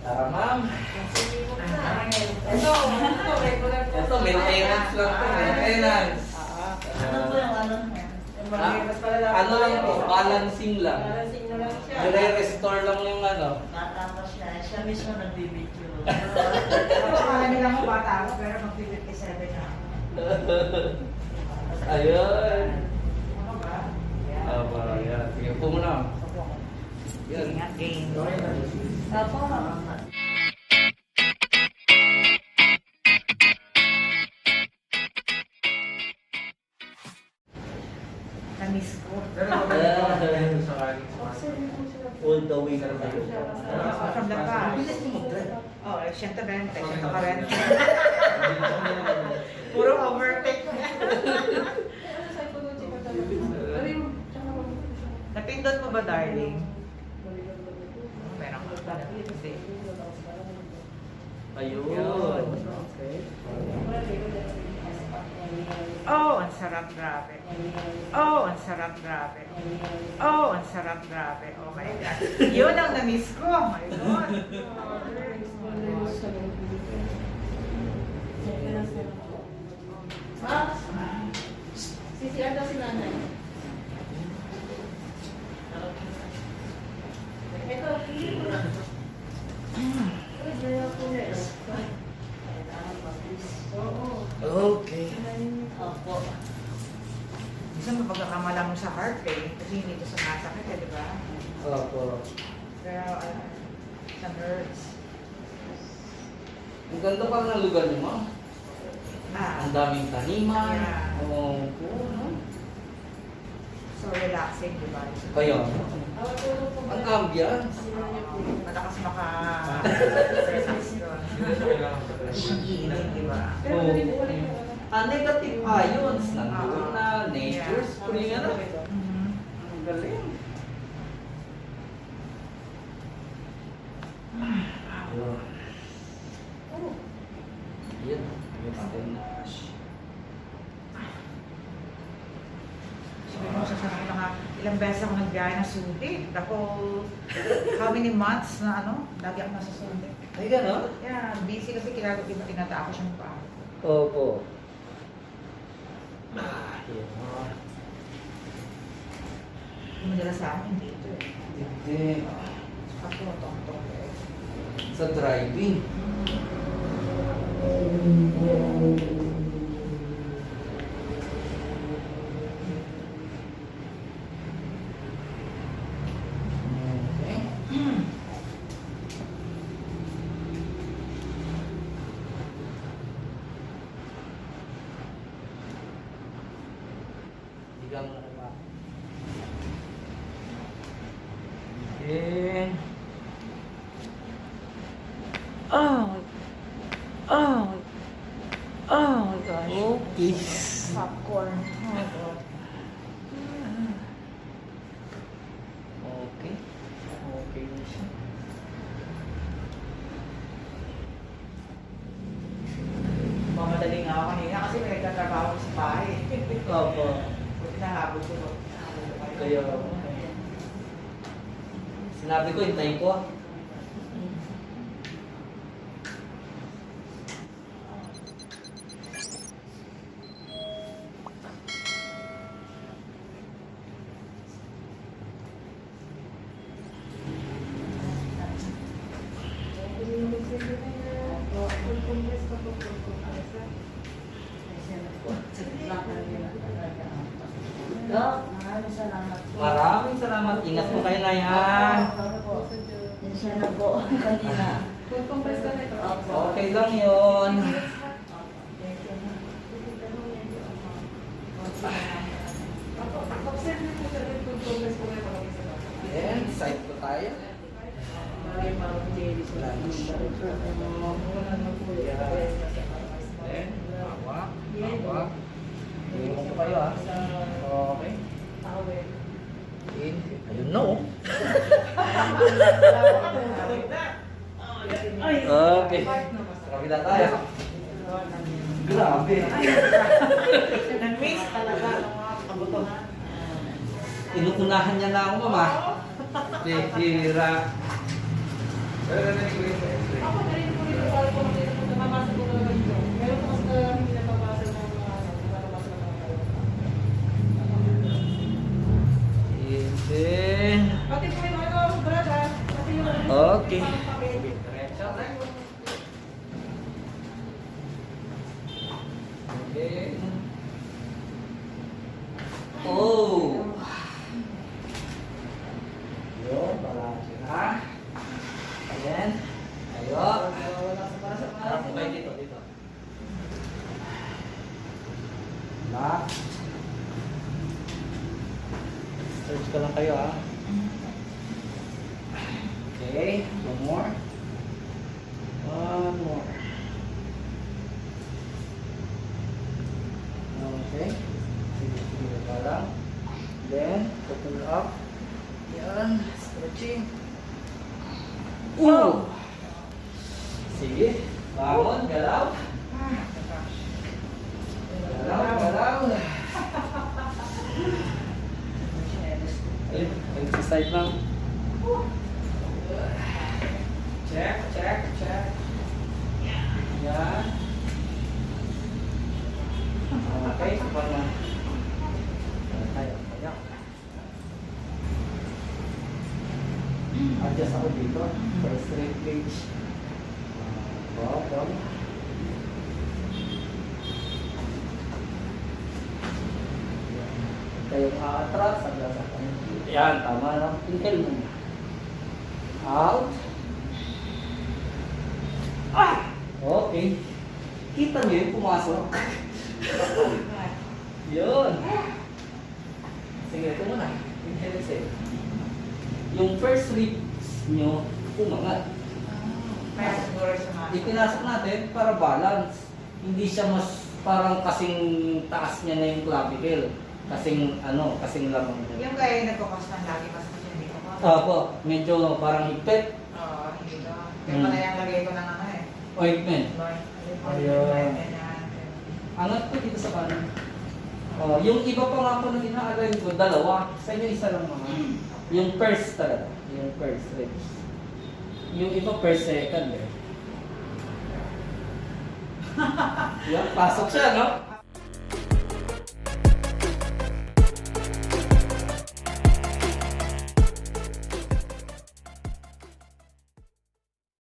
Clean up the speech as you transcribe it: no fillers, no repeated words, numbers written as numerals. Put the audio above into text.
Tara, ma'am. Ito, regular po. Ito, maintenance lang po, maintenance. Ano po yung ano niya? Mas malala. Ano lang po, balancing lang. Balancing na lang siya. Nire-restore lang yung ano. Matapos siya. Siya mismo nagbibidyo. Akala nila mo bata ako, pero mag-57 na ako. Ayun. Ano ba? Aba, yan. Sige po muna. Yan. Ingat, game. Apo. Na-miss ko. All the way na tayo. From the past. Oh, 120, 140. Puro overtake. Napindot mo ba, darling? Meron ka. Hindi. Ayun. Oh, ang sarap, grabe. Oh, ang sarap, grabe. Oh, ang sarap, grabe. Oh my God. Yun ang na-miss ko. Oh my God. Max! CCR daw si nanay. Ito, pili ko na. Uy, gaya ko na. Okay. Opo. Minsan mapagkakamala mo sa heart eh. Kasi hindi ito sumasakit eh, di ba? Opo. Pero, sa nerves. Ang ganda pa ng lugar niyo, ma'am. Ang daming taniman. Yeah. Opo. So relaxing, di ba? Kaya, ang ambience. Malakas maka-exercise doon. Iinit, di ba? Oh. Ang negative ions nandoon na nature spring ano. Mhm. Ang galing. Ayun. Yan. Sabi mo, sasabihin na nga, ilang beses ako nagbiyahe ng sulit. Ako, how many months na ano, lagi ako nasa sulit. Ay, gano'n? Yeah, busy kasi tinata ako siyang pa. Opo. Yun. Madalas sa akin dito eh. Hindi. Ako, tong-tong eh. Sa driving. Okay. Higang mo na ba? Okay. Oh, oh, oh my gosh. Okay. Popcorn. Oh God. Okay. Okay na siya. Mamadali nga ako kanina kasi may nagtatrabaho ko sa bahay. Opo. Buti nahabol ko. Kaya, sinabi ko, hintayin ko. Dok, maraming salamat po. Maraming salamat. Ingat po kayo na yan. Yan siya na po kanina. Opo. Okay lang yun. Yan, side po tayo. Then, hawak. Hawak. Iwan ko kayo ah. Okay. Ayun na oh. Okay. Kabila tayo. Grabe. Na-miss talaga ng mga kabuto. Inuunahan niya na ako, mama. Hira. Okay. Diretso lang. Okay. Oh. Yun, balance na. Ayan. Ayo. Harap kayo dito, dito. Lock. Search ka lang kayo, ha. Okay, one more. One more. Okay. Sige, sige ka lang. Then, open it up. Yan, stretching. Oh! Sige, bangon, galaw. Galaw, galaw. Ayun, exercise lang. Check, check, check. Yan. Okay, sapat na. Tayo, tayo. Adjust ako dito. First rib cage. Bottom. Tayo atras. Yan, tama na. Inhale muna. Out. Okay. Kita nyo yung pumasok. Yun. Sige, ito muna. Inhale, exhale. Yung first ribs nyo, umangat. Kaya siguro sa mga... Ipinasok natin para balance. Hindi siya mas parang kasing taas niya na yung clavicle. Kasing ano, kasing lamang niya. Yung kaya nagkukos ng lagi mas kasi hindi ko pa. Opo, medyo parang higpit. Oo, hindi ko. Kaya pala yung lagay ko ng ano eh. Ointment. Ayun. Angat ko dito sa kanan. Yung iba pa nga po na ina-align ko, dalawa. Sa inyo isa lang mga. Yung first talaga. Yung first ribs. Yung iba per second eh. Yan, pasok siya, no?